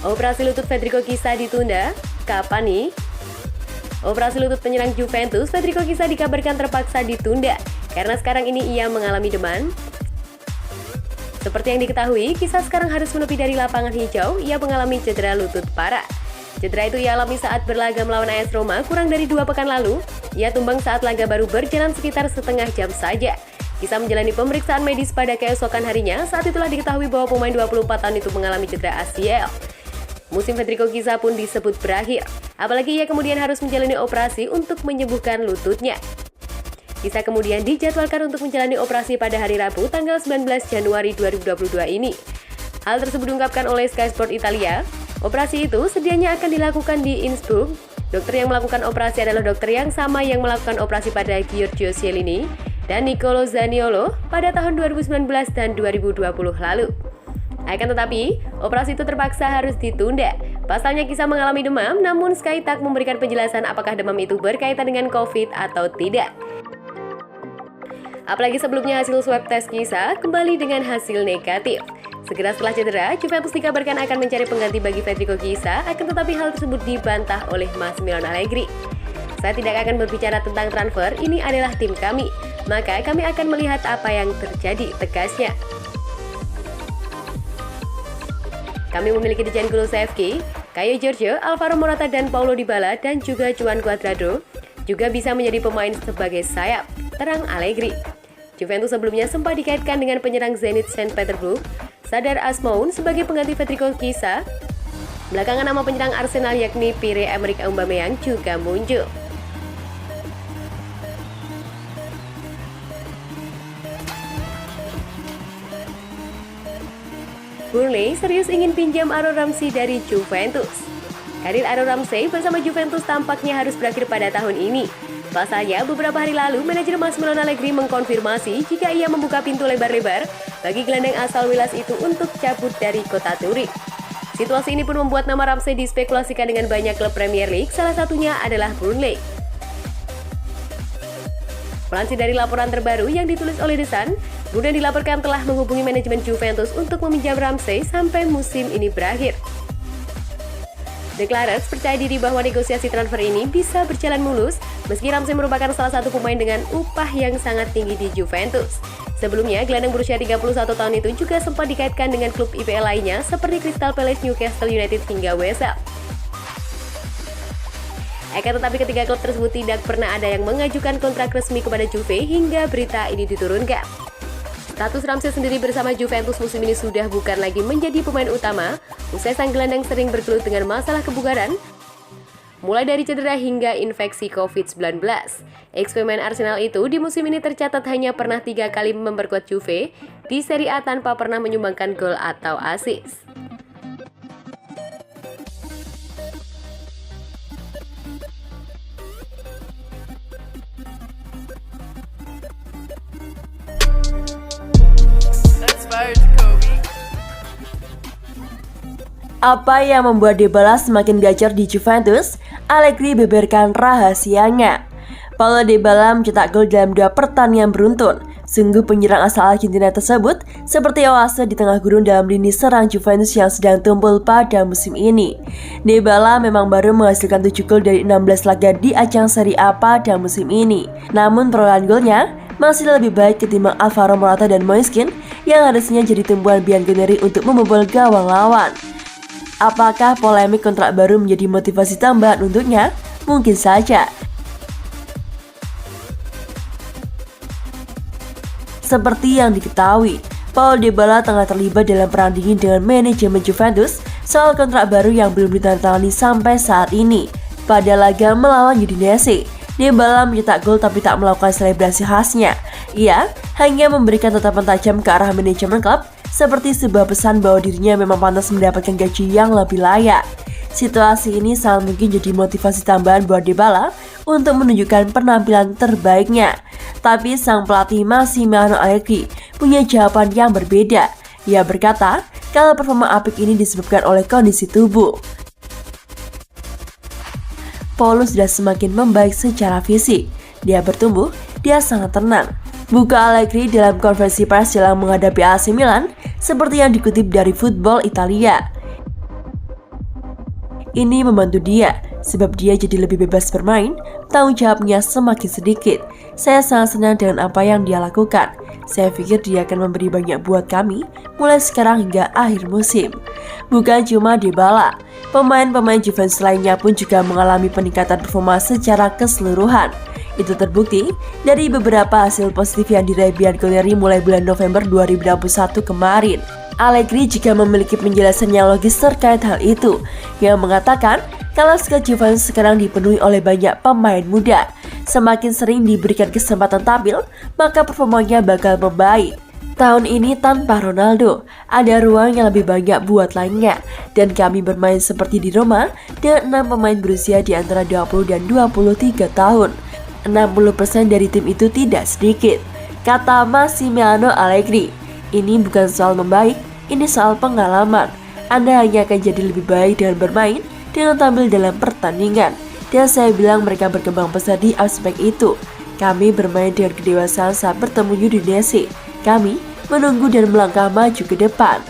Operasi lutut Federico Chiesa ditunda. Kapan nih? Operasi lutut penyerang Juventus Federico Chiesa dikabarkan terpaksa ditunda karena sekarang ini ia mengalami demam. Seperti yang diketahui, Chiesa sekarang harus menepi dari lapangan hijau. Ia mengalami cedera lutut parah. Cedera itu ia alami saat berlaga melawan AS Roma kurang dari 2 pekan lalu. Ia tumbang saat laga baru berjalan sekitar setengah jam saja. Chiesa menjalani pemeriksaan medis pada keesokan harinya. Saat itulah diketahui bahwa pemain 24 tahun itu mengalami cedera ACL. Musim Federico Chiesa pun disebut berakhir. Apalagi ia kemudian harus menjalani operasi untuk menyembuhkan lututnya. Chiesa kemudian dijadwalkan untuk menjalani operasi pada hari Rabu tanggal 19 Januari 2022 ini. Hal tersebut diungkapkan oleh Sky Sport Italia. Operasi itu sedianya akan dilakukan di Innsbruck. Dokter yang melakukan operasi adalah dokter yang sama yang melakukan operasi pada Giorgio Chiellini dan Nicolo Zaniolo pada tahun 2019 dan 2020 lalu. Akan tetapi, operasi itu terpaksa harus ditunda. Pasalnya Chiesa mengalami demam, namun Sky tak memberikan penjelasan apakah demam itu berkaitan dengan COVID atau tidak. Apalagi sebelumnya hasil swab tes Chiesa kembali dengan hasil negatif. Segera setelah cedera, Juventus dikabarkan akan mencari pengganti bagi Federico Chiesa, akan tetapi hal tersebut dibantah oleh Massimiliano Allegri. Saya tidak akan berbicara tentang transfer, ini adalah tim kami, maka kami akan melihat apa yang terjadi, tegasnya. Kami memiliki Dejan Kulusevski, Caio Jorge, Alvaro Morata dan Paulo Dybala dan juga Juan Cuadrado juga bisa menjadi pemain sebagai sayap, terang Allegri. Juventus sebelumnya sempat dikaitkan dengan penyerang Zenit Saint Petersburg, Sardar Azmoun sebagai pengganti Federico Chiesa. Belakangan nama penyerang Arsenal yakni Pierre-Emerick Aubameyang juga muncul. Burnley serius ingin pinjam Aaron Ramsey dari Juventus. Karir Aaron Ramsey bersama Juventus tampaknya harus berakhir pada tahun ini. Pasalnya, beberapa hari lalu manajer Massimiliano Allegri mengkonfirmasi jika ia membuka pintu lebar-lebar bagi gelandang asal Wales itu untuk cabut dari kota Zurich. Situasi ini pun membuat nama Ramsey dispekulasikan dengan banyak klub Premier League, salah satunya adalah Burnley. Melansir dari laporan terbaru yang ditulis oleh The Sun, Burnley dilaporkan telah menghubungi manajemen Juventus untuk meminjam Ramsey sampai musim ini berakhir. The Clarets percaya diri bahwa negosiasi transfer ini bisa berjalan mulus, meski Ramsey merupakan salah satu pemain dengan upah yang sangat tinggi di Juventus. Sebelumnya, gelandang berusia 31 tahun itu juga sempat dikaitkan dengan klub IPL lainnya seperti Crystal Palace, Newcastle United hingga West Ham. Akan tetapi ketiga klub tersebut tidak pernah ada yang mengajukan kontrak resmi kepada Juve hingga berita ini diturunkan. Status Ramsey sendiri bersama Juventus musim ini sudah bukan lagi menjadi pemain utama, usai sang gelandang sering bergelut dengan masalah kebugaran, mulai dari cedera hingga infeksi COVID-19. Ex-pemain Arsenal itu di musim ini tercatat hanya pernah 3 kali memperkuat Juve di Serie A tanpa pernah menyumbangkan gol atau assist. Apa yang membuat Dybala semakin gacor di Juventus? Allegri beberkan rahasianya. Paulo Dybala mencetak gol dalam 2 pertandingan beruntun. Sungguh penyerang asal Argentina tersebut seperti oase di tengah gurun dalam lini serang Juventus yang sedang tumpul pada musim ini. Dybala memang baru menghasilkan 7 gol dari 16 laga di ajang Serie A pada musim ini. Namun perolehan golnya masih lebih baik ketimbang Alvaro Morata dan Moiskin yang harusnya jadi tumpuan Bianconeri untuk membobol gawang lawan. Apakah polemik kontrak baru menjadi motivasi tambahan untuknya? Mungkin saja. Seperti yang diketahui, Paulo Dybala tengah terlibat dalam perang dingin dengan manajemen Juventus soal kontrak baru yang belum ditandatangani sampai saat ini. Pada laga melawan Udinese, Dybala mencetak gol tapi tak melakukan selebrasi khasnya. Ia hanya memberikan tatapan tajam ke arah manajemen klub, seperti sebuah pesan bahwa dirinya memang pantas mendapatkan gaji yang lebih layak. Situasi ini sangat mungkin jadi motivasi tambahan buat Dybala untuk menunjukkan penampilan terbaiknya. Tapi sang pelatih Massimiliano Allegri punya jawaban yang berbeda. Ia berkata kalau performa apik ini disebabkan oleh kondisi tubuh. Paulo sudah semakin membaik secara fisik. Dia bertumbuh, dia sangat tenang. Buka Allegri dalam konferensi pers jelang menghadapi AC Milan, seperti yang dikutip dari Football Italia. Ini membantu dia, sebab dia jadi lebih bebas bermain, tanggung jawabnya semakin sedikit. Saya sangat senang dengan apa yang dia lakukan. Saya pikir dia akan memberi banyak buat kami, mulai sekarang hingga akhir musim. Bukan cuma Dybala, pemain-pemain Juventus lainnya pun juga mengalami peningkatan performa secara keseluruhan. Itu terbukti dari beberapa hasil positif yang diraih Bianconeri mulai bulan November 2021 kemarin. Allegri juga memiliki penjelasan yang logis terkait hal itu, yang mengatakan kalau skuad Juventus sekarang dipenuhi oleh banyak pemain muda. Semakin sering diberikan kesempatan tampil, maka performanya bakal membaik. Tahun ini tanpa Ronaldo, ada ruang yang lebih banyak buat lainnya, dan kami bermain seperti di Roma dengan 6 pemain berusia di antara 20 dan 23 tahun. 60% dari tim itu tidak sedikit, kata Massimiliano Allegri. Ini bukan soal membaik, ini soal pengalaman. Anda hanya akan jadi lebih baik dengan bermain, dengan tampil dalam pertandingan. Dan saya bilang mereka berkembang pesat di aspek itu. Kami bermain dengan kedewasaan saat bertemu Udinese. Kami menunggu dan melangkah maju ke depan.